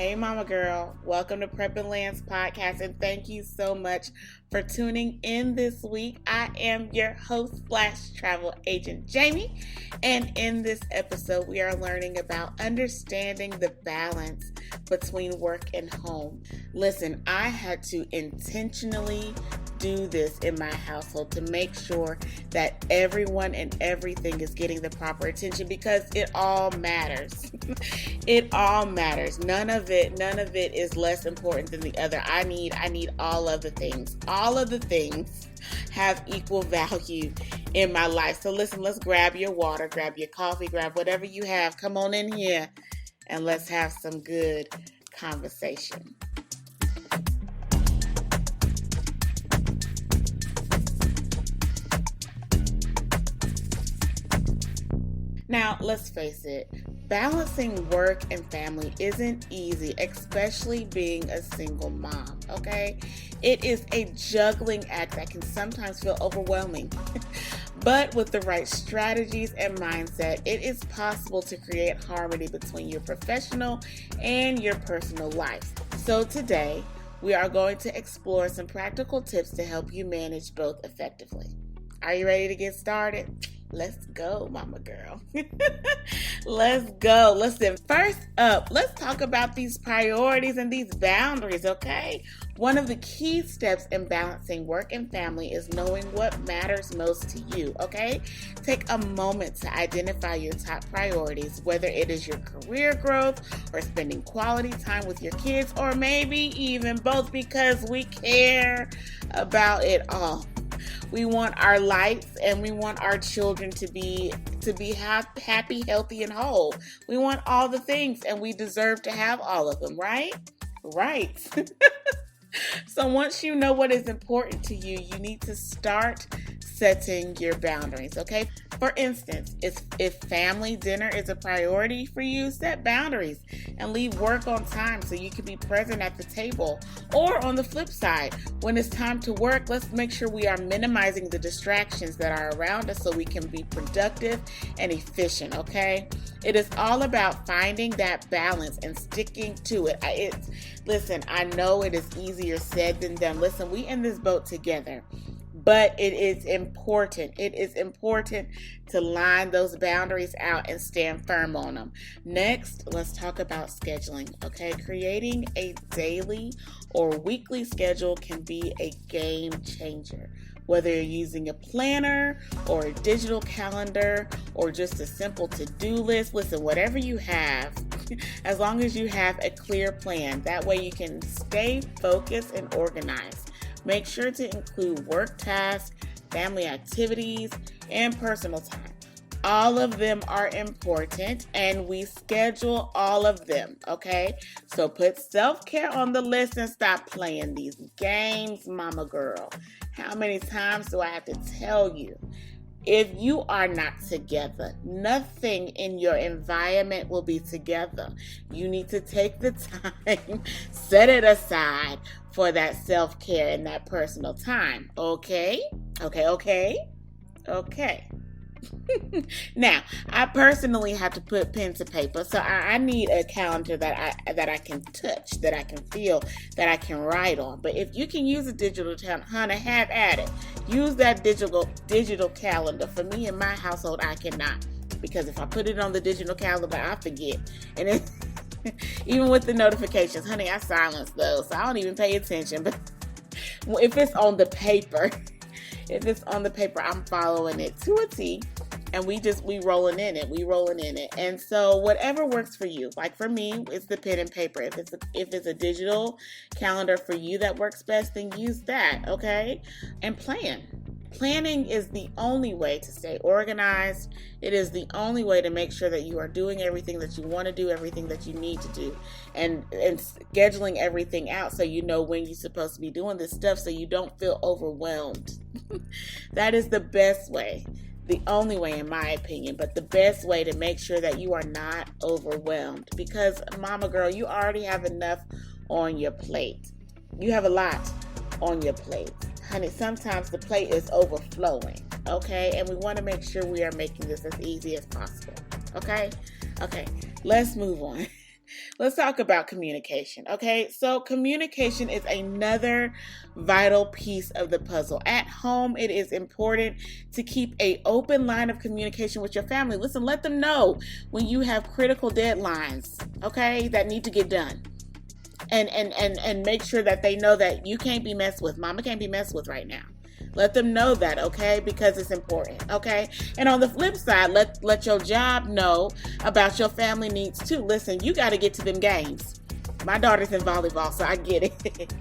Hey, Momma Girl. Welcome to Prep and Lance Podcast, and thank you so much for tuning in this week. I am your host / travel agent, Jamie, and in this episode, we are learning about understanding the balance between work and home. Listen, I had to intentionally do this in my household to make sure that everyone and everything is getting the proper attention because it all matters. It all matters. None of it is less important than the other. I need all of the things. All of the things have equal value in my life. So listen, let's grab your water, grab your coffee, grab whatever you have. Come on in here and let's have some good conversation. Now, let's face it, balancing work and family isn't easy, especially being a single mom, okay? It is a juggling act that can sometimes feel overwhelming. But with the right strategies and mindset, it is possible to create harmony between your professional and your personal life. So today, we are going to explore some practical tips to help you manage both effectively. Are you ready to get started? Let's go, Momma Girl. Let's go. Listen, first up, let's talk about these priorities and these boundaries, okay? One of the key steps in balancing work and family is knowing what matters most to you, okay? Take a moment to identify your top priorities, whether it is your career growth or spending quality time with your kids, or maybe even both, because we care about it all. We want our lives and we want our children to be happy, healthy, and whole. We want all the things and we deserve to have all of them, right? Right. So once you know what is important to you, you need to start setting your boundaries, okay? For instance, if family dinner is a priority for you, set boundaries and leave work on time so you can be present at the table. Or on the flip side, when it's time to work, let's make sure we are minimizing the distractions that are around us so we can be productive and efficient, okay? It is all about finding that balance and sticking to it. Listen, I know it is easier said than done. Listen, we in this boat together. But it is important. It is important to line those boundaries out and stand firm on them. Next, let's talk about scheduling, okay? Creating a daily or weekly schedule can be a game changer. Whether you're using a planner or a digital calendar or just a simple to-do list, listen, whatever you have, as long as you have a clear plan, that way you can stay focused and organized. Make sure to include work tasks, family activities, and personal time. All of them are important, and we schedule all of them, okay? So put self-care on the list and stop playing these games, Momma Girl. How many times do I have to tell you? If you are not together, nothing in your environment will be together. You need to take the time, set it aside for that self-care and that personal time. Okay? Okay. Now, I personally have to put pen to paper, so I need a calendar that I can touch, that I can feel, that I can write on. But if you can use a digital calendar, honey, have at it. Use that digital calendar. For me in my household, I cannot, because if I put it on the digital calendar, I forget. And it, even with the notifications, honey, I silence those, so I don't even pay attention. But if it's on the paper, I'm following it to a T, and we rolling in it. And so whatever works for you. Like for me, it's the pen and paper. If it's a digital calendar for you that works best, then use that, okay? And plan. Planning is the only way to stay organized. It is the only way to make sure that you are doing everything that you want to do, everything that you need to do, and scheduling everything out so you know when you're supposed to be doing this stuff so you don't feel overwhelmed. That is the best way. The only way, in my opinion, but the best way to make sure that you are not overwhelmed. Because, Momma Girl, you already have enough on your plate. You have a lot on your plate. Honey, sometimes the plate is overflowing, okay? And we want to make sure we are making this as easy as possible, okay? Okay, let's move on. Let's talk about communication, okay? So communication is another vital piece of the puzzle. At home, it is important to keep an open line of communication with your family. Listen, let them know when you have critical deadlines, okay, that need to get done. And make sure that they know that you can't be messed with. Mama can't be messed with right now. Let them know that, okay? Because it's important, okay? And on the flip side, let your job know about your family needs too. Listen, you got to get to them games. My daughter's in volleyball, so I get it.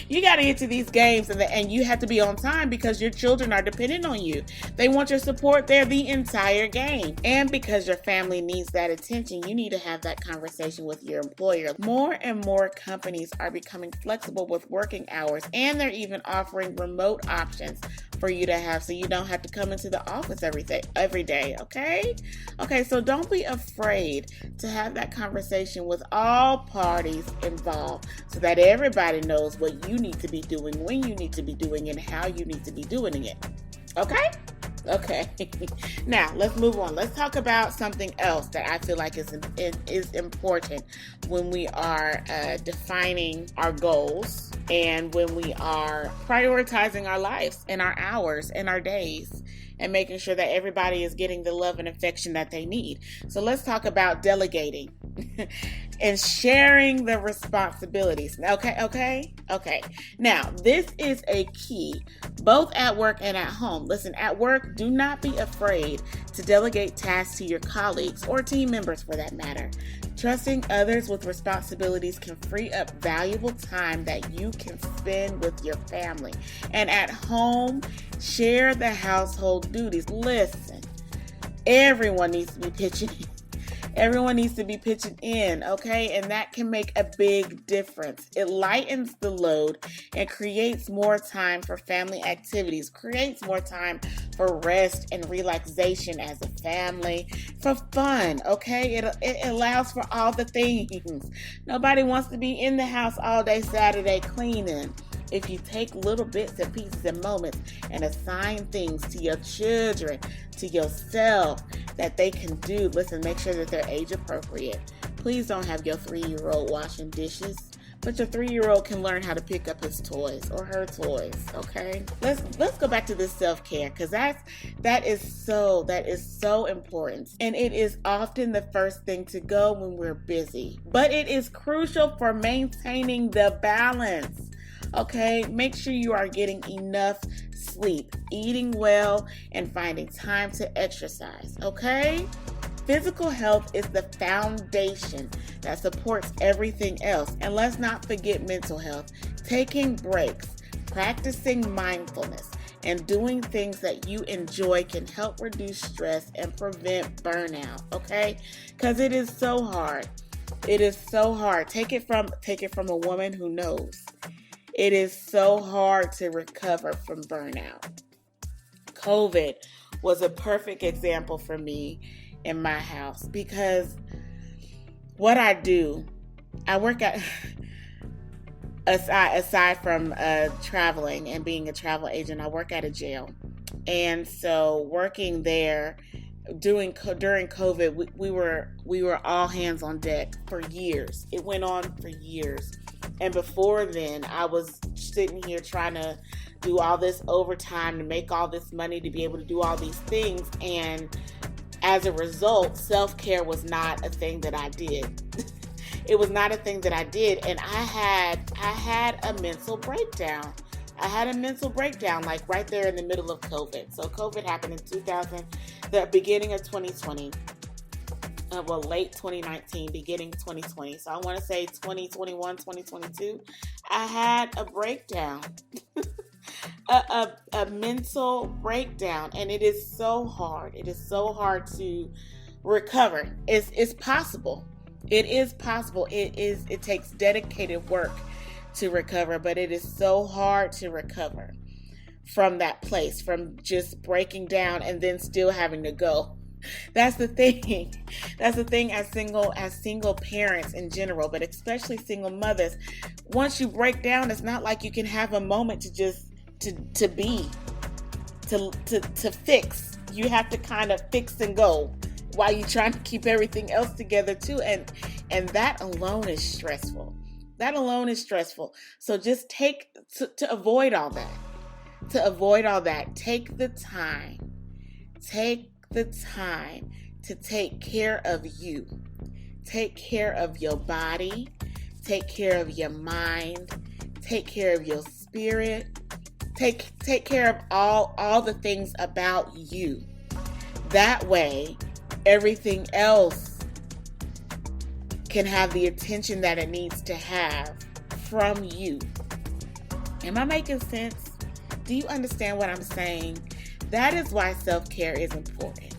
You got to get to these games, and you have to be on time because your children are dependent on you. They want your support there the entire game. And because your family needs that attention, you need to have that conversation with your employer. More and more companies are becoming flexible with working hours, and they're even offering remote options for you to have, so you don't have to come into the office every day, okay? Okay, so don't be afraid to have that conversation with all parties involved so that everybody knows what you need to be doing, when you need to be doing, and how you need to be doing it. Okay? Okay. Now, let's move on. Let's talk about something else that I feel like is important when we are defining our goals and when we are prioritizing our lives and our hours and our days and making sure that everybody is getting the love and affection that they need. So let's talk about delegating and sharing the responsibilities. Okay. Now, this is a key, both at work and at home. Listen, at work, do not be afraid to delegate tasks to your colleagues or team members for that matter. Trusting others with responsibilities can free up valuable time that you can spend with your family. And at home, share the household duties. Listen, everyone needs to be pitching in. Everyone needs to be pitching in, okay? And that can make a big difference. It lightens the load and creates more time for family activities, creates more time for rest and relaxation as a family, for fun, okay? It allows for all the things. Nobody wants to be in the house all day Saturday cleaning. If you take little bits and pieces and moments and assign things to your children, to yourself, that they can do, listen, make sure that they're age appropriate. Please don't have your 3-year-old washing dishes, but your 3-year-old can learn how to pick up his toys or her toys, okay? Let's go back to this self-care, because that is so important. And it is often the first thing to go when we're busy. But it is crucial for maintaining the balance. Okay, make sure you are getting enough sleep, eating well, and finding time to exercise, okay? Physical health is the foundation that supports everything else. And let's not forget mental health. Taking breaks, practicing mindfulness, and doing things that you enjoy can help reduce stress and prevent burnout, okay? Because it is so hard. It is so hard. Take it from a woman who knows. It is so hard to recover from burnout. COVID was a perfect example for me in my house because what I do, I work at, aside from traveling and being a travel agent, I work at a jail. And so working there during COVID, we were all hands on deck for years. It went on for years. And before then, I was sitting here trying to do all this overtime to make all this money to be able to do all these things. And as a result, self-care was not a thing that I did. It was not a thing that I did. And I had a mental breakdown. I had a mental breakdown like right there in the middle of COVID. So COVID happened in the beginning of 2020. Late 2019, beginning 2020. So I want to say 2021, 2022. I had a breakdown, a mental breakdown, and it is so hard. It is so hard to recover. It's possible. It is possible. It takes dedicated work to recover, but it is so hard to recover from that place, from just breaking down and then still having to go. That's the thing. That's the thing as single parents in general, but especially single mothers. Once you break down, it's not like you can have a moment to just to fix. You have to kind of fix and go while you're trying to keep everything else together too. And And that alone is stressful. That alone is stressful. So just to avoid all that, take the time to take care of you. Take care of your body, take care of your mind, take care of your spirit, take care of all the things about you. That way, everything else can have the attention that it needs to have from you. Am I making sense? Do you understand what I'm saying? That is why self-care is important,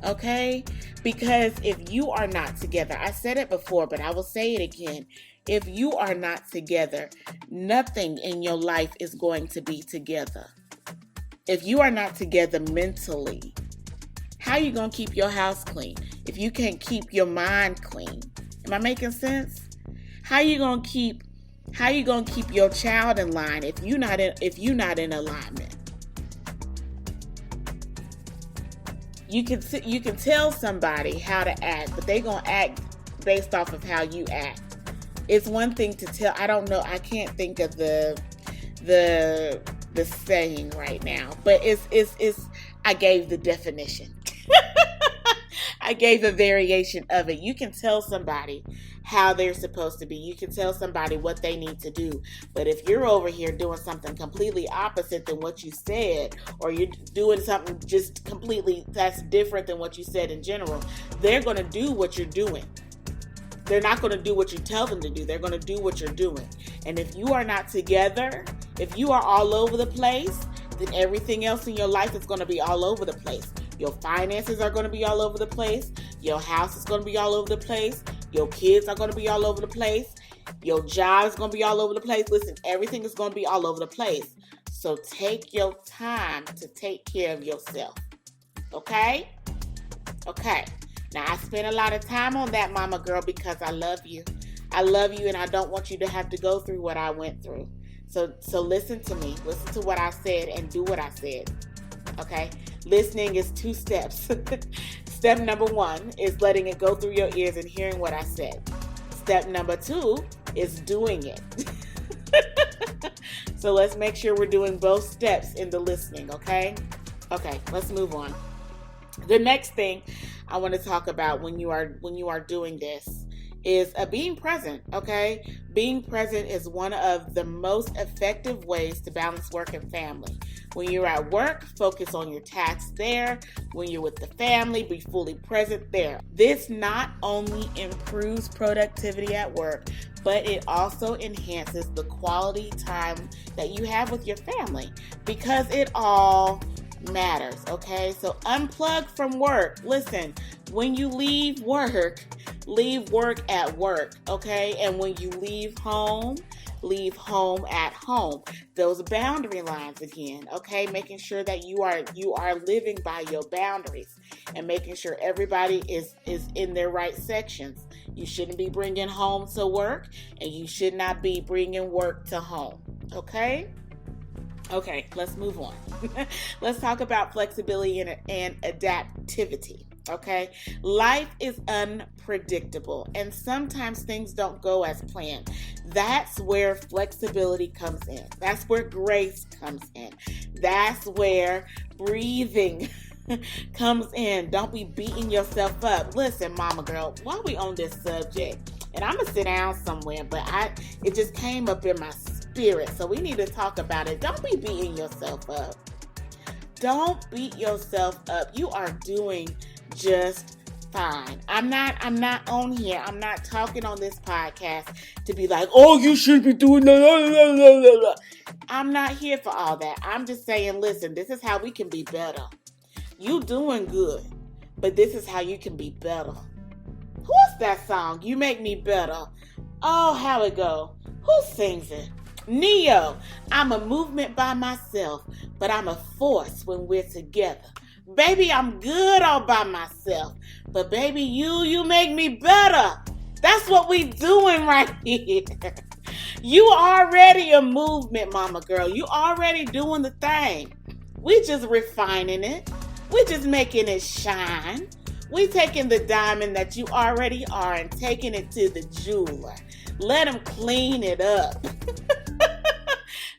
okay? Because if you are not together, I said it before, but I will say it again. If you are not together, nothing in your life is going to be together. If you are not together mentally, how are you going to keep your house clean if you can't keep your mind clean? Am I making sense? How are you going to keep your child in line if you're not in alignment? You can tell somebody how to act, but they're going to act based off of how you act. It's one thing to tell, I don't know, I can't think of the saying right now, but it's I gave the definition. I gave a variation of it. You can tell somebody how they're supposed to be. You can tell somebody what they need to do. But if you're over here doing something completely opposite than what you said, or you're doing something just completely that's different than what you said in general, they're going to do what you're doing. They're not going to do what you tell them to do. They're going to do what you're doing. And if you are not together, if you are all over the place, then everything else in your life is going to be all over the place. Your finances are going to be all over the place. Your house is going to be all over the place. Your kids are going to be all over the place. Your job is going to be all over the place. Listen, everything is going to be all over the place. So take your time to take care of yourself. Okay? Okay. Now, I spent a lot of time on that, Mama Girl, because I love you. I love you, and I don't want you to have to go through what I went through. So listen to me. Listen to what I said and do what I said. Okay? Listening is 2 steps. Step number 1 is letting it go through your ears and hearing what I said. Step number 2 is doing it. So let's make sure we're doing both steps in the listening, okay? Okay, let's move on. The next thing I want to talk about when you are doing this is being present, okay? Being present is one of the most effective ways to balance work and family. When you're at work, focus on your tasks there. When you're with the family, be fully present there. This not only improves productivity at work, but it also enhances the quality time that you have with your family, because it all matters, okay? So unplug from work. Listen, when you leave work at work, okay? And when you leave home at home. Those boundary lines again, okay? Making sure that you are living by your boundaries and making sure everybody is in their right sections. You shouldn't be bringing home to work, and you should not be bringing work to home, okay? Okay, let's move on. Let's talk about flexibility and adaptivity. Okay, life is unpredictable, and sometimes things don't go as planned. That's where flexibility comes in. That's where grace comes in. That's where breathing comes in. Don't be beating yourself up. Listen, Mama Girl, while we on this subject, and I'm gonna sit down somewhere, but it just came up in my spirit, so we need to talk about it. Don't be beating yourself up. Don't beat yourself up. You are doing just fine. I'm not on here. I'm not talking on this podcast to be like, oh, you should be doing that. I'm not here for all that. I'm just saying, listen, this is how we can be better. You doing good, but this is how you can be better. Who's that song? You Make Me Better. Oh, how it go? Who sings it? Neo. I'm a movement by myself, but I'm a force when we're together. Baby, I'm good all by myself, but baby, you make me better. That's what we doing right here. You already a movement, Mama Girl. You already doing the thing. We just refining it. We just making it shine. We taking the diamond that you already are and taking it to the jeweler. Let him clean it up.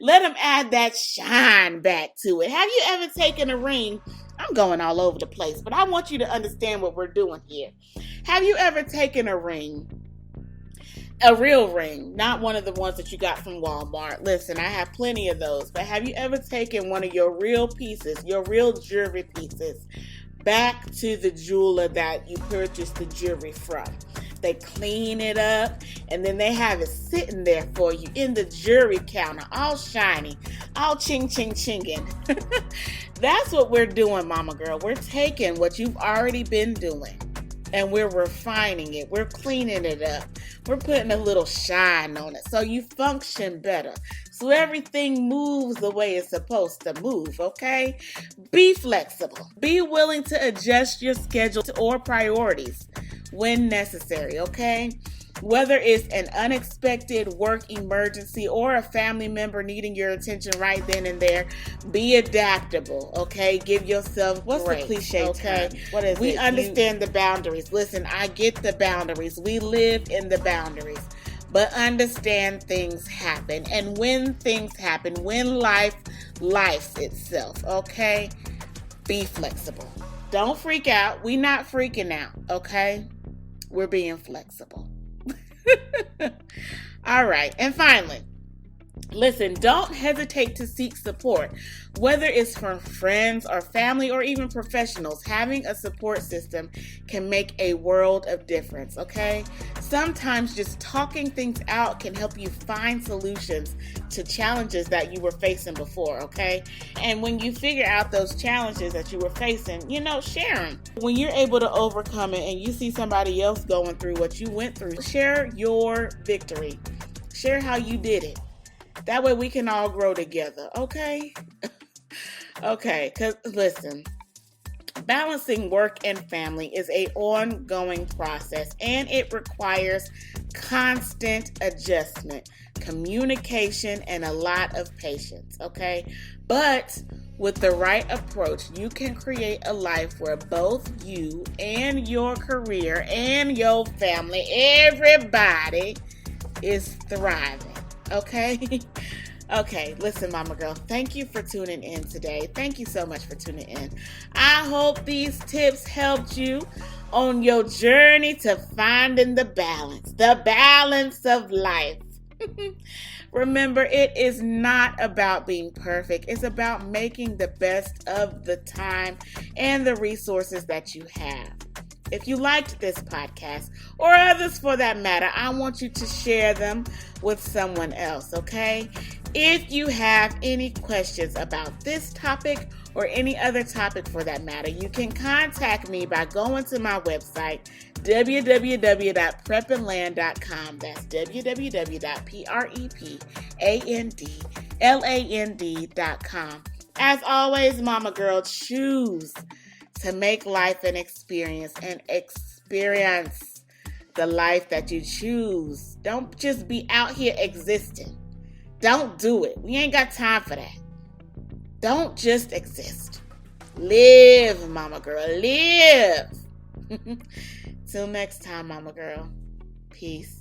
Let him add that shine back to it. Have you ever taken a ring? I'm going all over the place, but I want you to understand what we're doing here. Have you ever taken a ring? A real ring, not one of the ones that you got from Walmart. Listen, I have plenty of those, but have you ever taken one of your real pieces, your real jewelry pieces, back to the jeweler that you purchased the jewelry from? They clean it up, and then they have it sitting there for you in the jewelry counter, all shiny, all ching-ching-chinging. That's what we're doing, Mama Girl. We're taking what you've already been doing, and we're refining it. We're cleaning it up. We're putting a little shine on it so you function better, so everything moves the way it's supposed to move, okay? Be flexible. Be willing to adjust your schedule or priorities when necessary, okay? Whether it's an unexpected work emergency or a family member needing your attention right then and there, be adaptable, okay? Give yourself grace. What's the cliche, okay? What is we understand the boundaries. Listen, I get the boundaries. We live in the boundaries. But understand things happen. And when things happen, when life's itself, okay? Be flexible. Don't freak out. We not freaking out, okay? We're being flexible. All right. And finally, listen, don't hesitate to seek support, whether it's from friends or family or even professionals. Having a support system can make a world of difference, okay? Sometimes just talking things out can help you find solutions to challenges that you were facing before, okay? And when you figure out those challenges that you were facing, share them. When you're able to overcome it and you see somebody else going through what you went through, share your victory. Share how you did it. That way we can all grow together, okay? Okay, because listen, balancing work and family is an ongoing process, and it requires constant adjustment, communication, and a lot of patience, okay? But with the right approach, you can create a life where both you and your career and your family, everybody is thriving, okay? Okay, listen, Mama Girl, thank you for tuning in today. Thank you so much for tuning in. I hope these tips helped you on your journey to finding the balance of life. Remember, it is not about being perfect. It's about making the best of the time and the resources that you have. If you liked this podcast, or others for that matter, I want you to share them with someone else, okay? If you have any questions about this topic or any other topic for that matter, you can contact me by going to my website, www.prepandland.com. That's www.prepandland.com. As always, Mama Girl, choose to make life an experience and experience the life that you choose. Don't just be out here existing. Don't do it. We ain't got time for that. Don't just exist. Live, Mama Girl. Live. Till next time, Mama Girl. Peace.